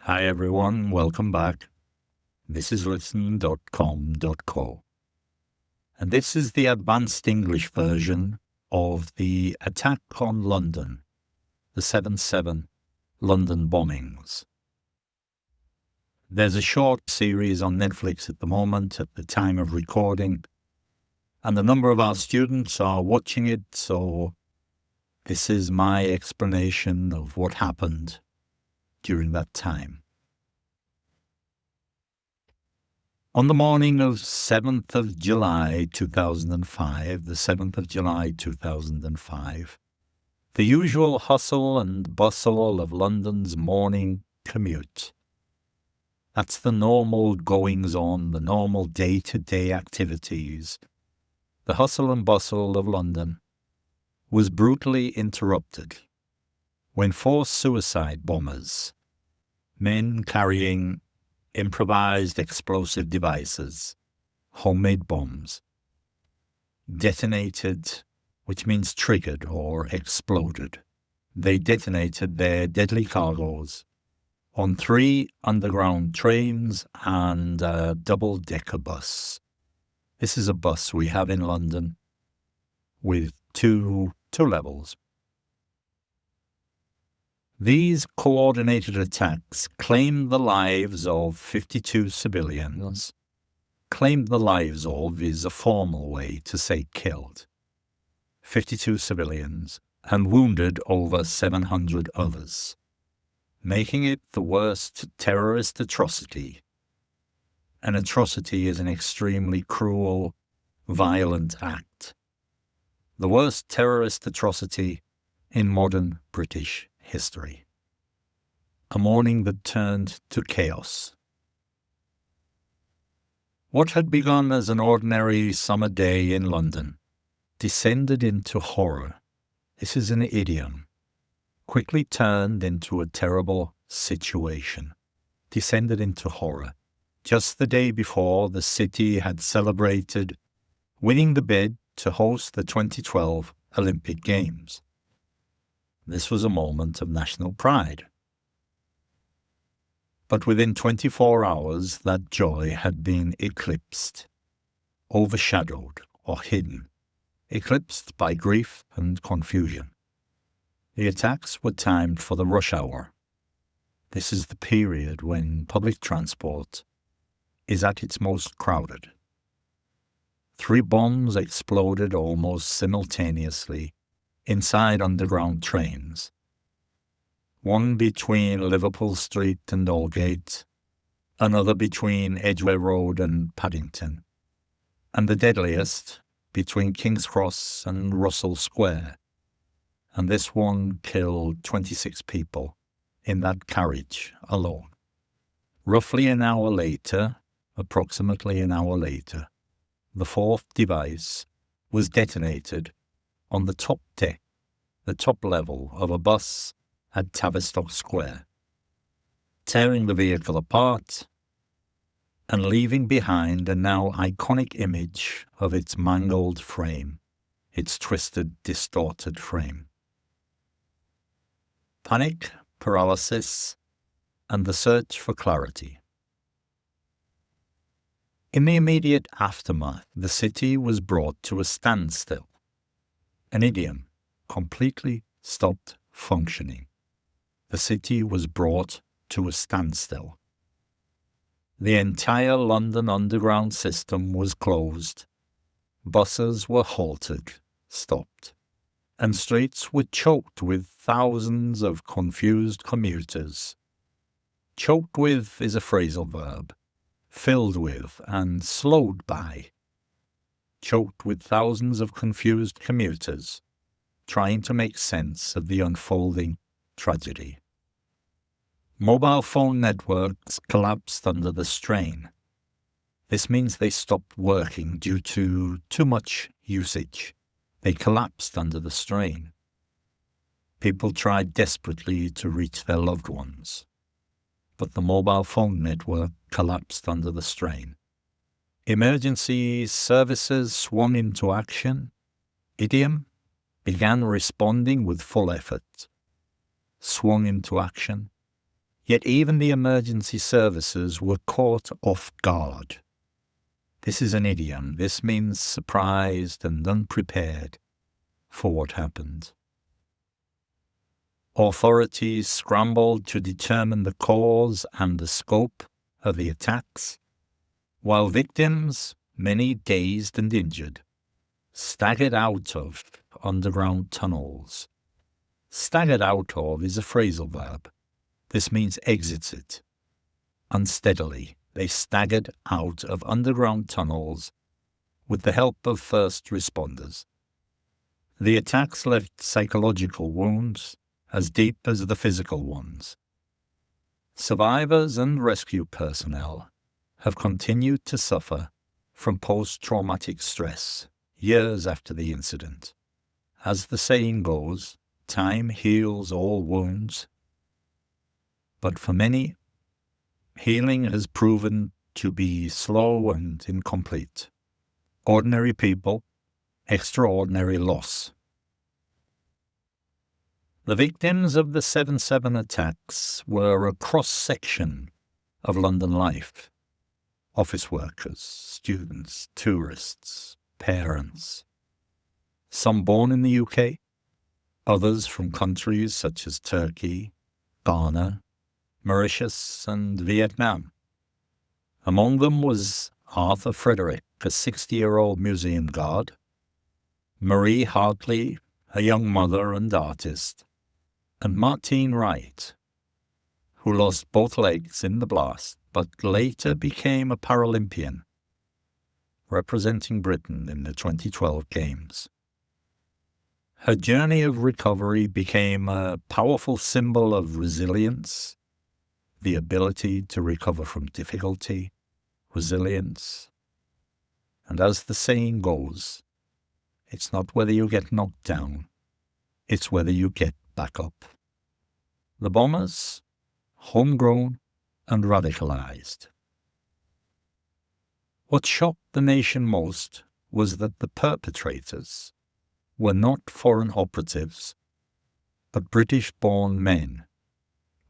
Hi everyone, welcome back. This is listen.com.co. And this is the advanced English version of the attack on London, the 7/7 London bombings. There's a short series on Netflix at the moment, at the time of recording, and a number of our students are watching it, so this is my explanation of what happened during that time. On the morning of 7th of July 2005, the 7th of July 2005, the usual hustle and bustle of London's morning commute. That's the normal goings-on, the normal day-to-day activities. The hustle and bustle of London was brutally interrupted when 4 suicide bombers, men carrying improvised explosive devices, homemade bombs, detonated, which means triggered or exploded. They detonated their deadly cargoes on 3 underground trains and a double-decker bus. This is a bus we have in London with two levels. These coordinated attacks claimed the lives of 52 civilians. Claimed the lives of is a formal way to say killed. 52 civilians and wounded over 700 others, making it the worst terrorist atrocity. An atrocity is an extremely cruel, violent act. The worst terrorist atrocity in modern British history. A morning that turned to chaos. What had begun as an ordinary summer day in London descended into horror. This is an idiom. Quickly turned into a terrible situation. Descended into horror. Just the day before, the city had celebrated winning the bid to host the 2012 Olympic Games. This was a moment of national pride. But within 24 hours, that joy had been eclipsed, overshadowed or hidden, eclipsed by grief and confusion. The attacks were timed for the rush hour. This is the period when public transport is at its most crowded. 3 bombs exploded almost simultaneously inside underground trains. One between Liverpool Street and Aldgate, another between Edgware Road and Paddington, and the deadliest between King's Cross and Russell Square. And this one killed 26 people in that carriage alone. Roughly an hour later, approximately an hour later, the 4th device was detonated on the top deck, the top level of a bus at Tavistock Square, tearing the vehicle apart and leaving behind a now iconic image of its mangled frame, its twisted, distorted frame. Panic, paralysis, and the search for clarity. In the immediate aftermath, the city was brought to a standstill. An idiom, completely stopped functioning. The city was brought to a standstill. The entire London Underground system was closed. Buses were halted, stopped, and streets were choked with thousands of confused commuters. Choked with is a phrasal verb. Filled with and slowed by. Choked with thousands of confused commuters, trying to make sense of the unfolding tragedy. Mobile phone networks collapsed under the strain. This means they stopped working due to too much usage. They collapsed under the strain. People tried desperately to reach their loved ones, but the mobile phone network collapsed under the strain. Emergency services swung into action. Idiom began responding with full effort. Swung into action. Yet even the emergency services were caught off guard. This is an idiom. This means surprised and unprepared for what happened. Authorities scrambled to determine the cause and the scope of the attacks, while victims, many dazed and injured, staggered out of underground tunnels. Staggered out of is a phrasal verb. This means exited. Unsteadily, they staggered out of underground tunnels with the help of first responders. The attacks left psychological wounds as deep as the physical ones. Survivors and rescue personnel have continued to suffer from post-traumatic stress years after the incident. As the saying goes, time heals all wounds. But for many, healing has proven to be slow and incomplete. Ordinary people, extraordinary loss. The victims of the 7/7 attacks were a cross-section of London life. Office workers, students, tourists, parents. Some born in the UK, others from countries such as Turkey, Ghana, Mauritius, and Vietnam. Among them was Arthur Frederick, a 60-year-old museum guard, Marie Hartley, a young mother and artist, and Martine Wright, who lost both legs in the blast, but later became a Paralympian, representing Britain in the 2012 Games. Her journey of recovery became a powerful symbol of resilience, the ability to recover from difficulty, resilience. And as the saying goes, it's not whether you get knocked down, it's whether you get back up. The bombers, homegrown and radicalized. What shocked the nation most was that the perpetrators were not foreign operatives, but British-born men,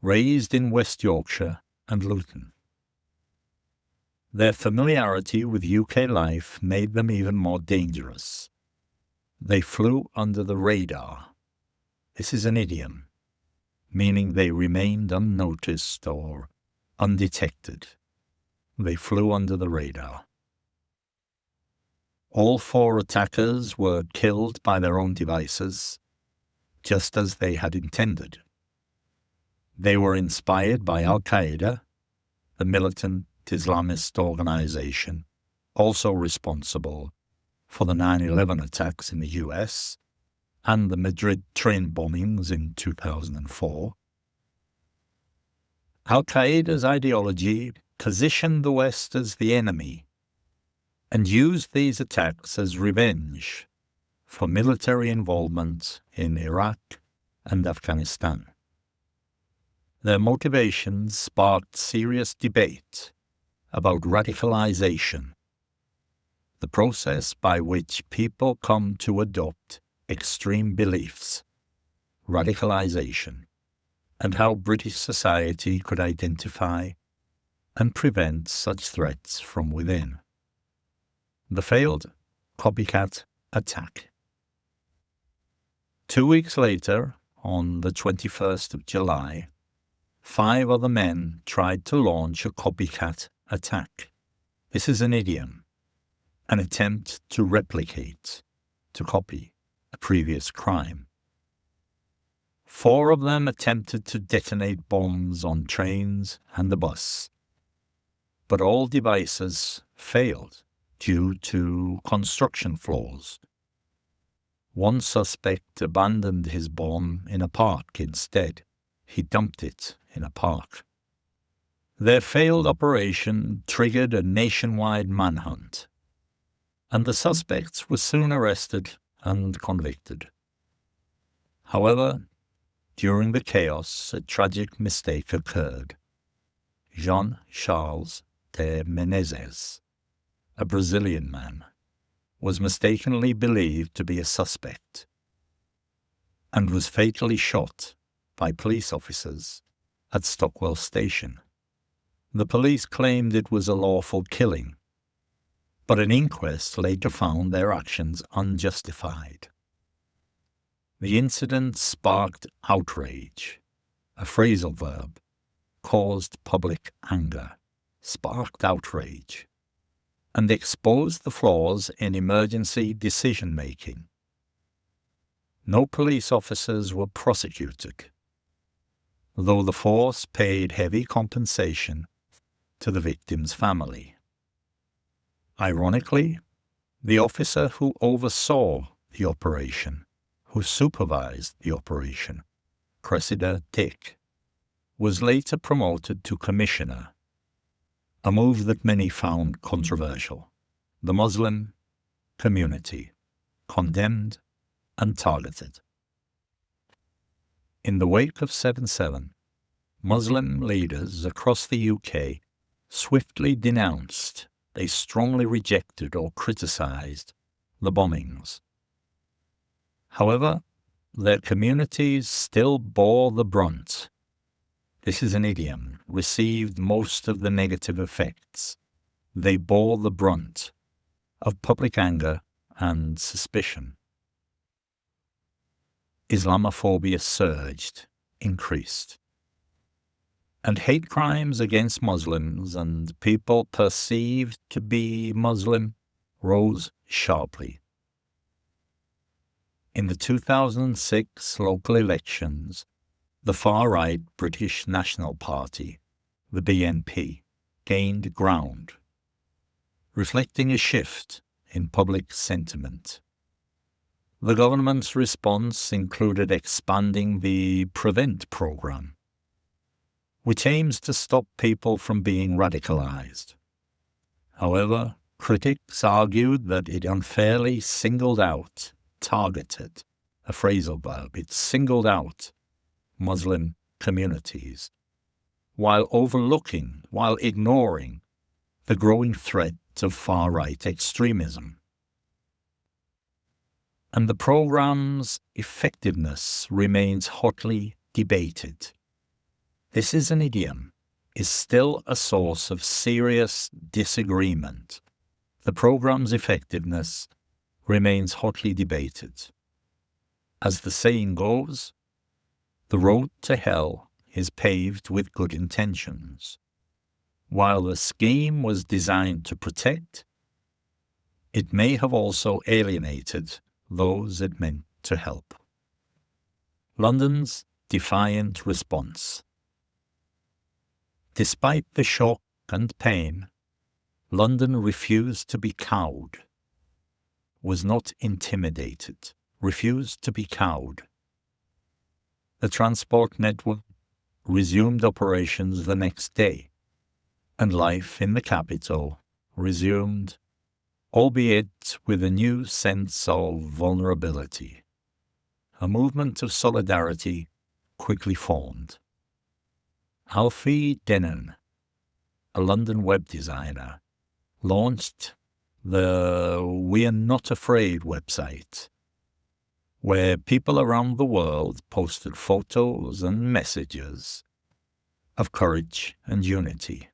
raised in West Yorkshire and Luton. Their familiarity with UK life made them even more dangerous. They flew under the radar. This is an idiom, meaning they remained unnoticed or undetected. They flew under the radar. All 4 attackers were killed by their own devices, just as they had intended. They were inspired by Al-Qaeda, the militant Islamist organization, also responsible for the 9/11 attacks in the US and the Madrid train bombings in 2004. Al-Qaeda's ideology positioned the West as the enemy and used these attacks as revenge for military involvement in Iraq and Afghanistan. Their motivations sparked serious debate about radicalization, the process by which people come to adopt extreme beliefs, radicalization, and how British society could identify and prevent such threats from within. The failed copycat attack. 2 weeks later, on the 21st of July, 5 other men tried to launch a copycat attack. This is an idiom, an attempt to replicate, to copy a previous crime. 4 of them attempted to detonate bombs on trains and a bus, but all devices failed due to construction flaws. One suspect abandoned his bomb in a park instead. He dumped it in a park. Their failed operation triggered a nationwide manhunt, and the suspects were soon arrested and convicted. However, during the chaos, a tragic mistake occurred. Jean Charles de Menezes, a Brazilian man, was mistakenly believed to be a suspect and was fatally shot by police officers at Stockwell Station. The police claimed it was a lawful killing, but an inquest later found their actions unjustified. The incident sparked outrage, a phrasal verb, caused public anger, sparked outrage, and exposed the flaws in emergency decision-making. No police officers were prosecuted, though the force paid heavy compensation to the victim's family. Ironically, the officer who oversaw the operation, who supervised the operation, Cressida Dick, was later promoted to commissioner, a move that many found controversial. The Muslim community condemned and targeted. In the wake of 7/7, Muslim leaders across the UK swiftly denounced, they strongly rejected or criticised the bombings. However, their communities still bore the brunt. This is an idiom, received most of the negative effects. They bore the brunt of public anger and suspicion. Islamophobia surged, increased, and hate crimes against Muslims and people perceived to be Muslim rose sharply. In the 2006 local elections, the far-right British National Party, the BNP, gained ground, reflecting a shift in public sentiment. The government's response included expanding the Prevent programme, which aims to stop people from being radicalized. However, critics argued that it unfairly singled out, targeted, a phrasal verb, it singled out Muslim communities, while ignoring the growing threat of far-right extremism. And the programme's effectiveness remains hotly debated. This is an idiom, is still a source of serious disagreement. The programme's effectiveness remains hotly debated. As the saying goes, the road to hell is paved with good intentions. While the scheme was designed to protect, it may have also alienated those it meant to help. London's defiant response. Despite the shock and pain, London refused to be cowed, was not intimidated, refused to be cowed. The transport network resumed operations the next day, and life in the capital resumed, albeit with a new sense of vulnerability. A movement of solidarity quickly formed. Alfie Denon, a London web designer, launched the We're Not Afraid website, where people around the world posted photos and messages of courage and unity.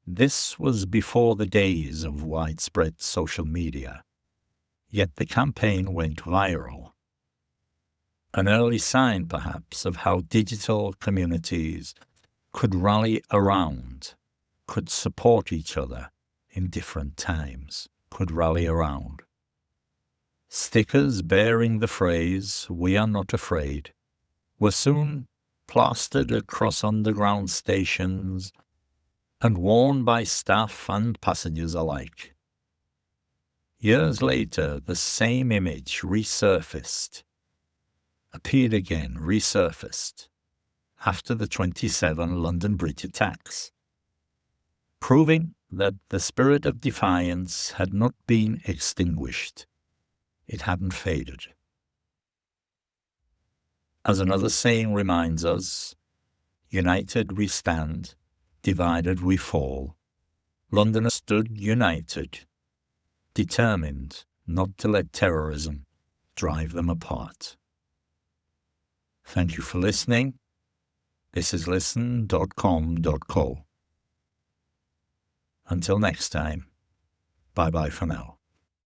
This was before the days of widespread social media, yet the campaign went viral. An early sign, perhaps, of how digital communities could rally around, could support each other in different times, could rally around. Stickers bearing the phrase, "We are not afraid," were soon plastered across underground stations and worn by staff and passengers alike. Years later, the same image appeared again, resurfaced, after the 27 London Bridge attacks, proving that the spirit of defiance had not been extinguished. It hadn't faded. As another saying reminds us, united we stand, divided we fall. Londoners stood united, determined not to let terrorism drive them apart. Thank you for listening. This is listen.com.co. Until next time, bye-bye for now.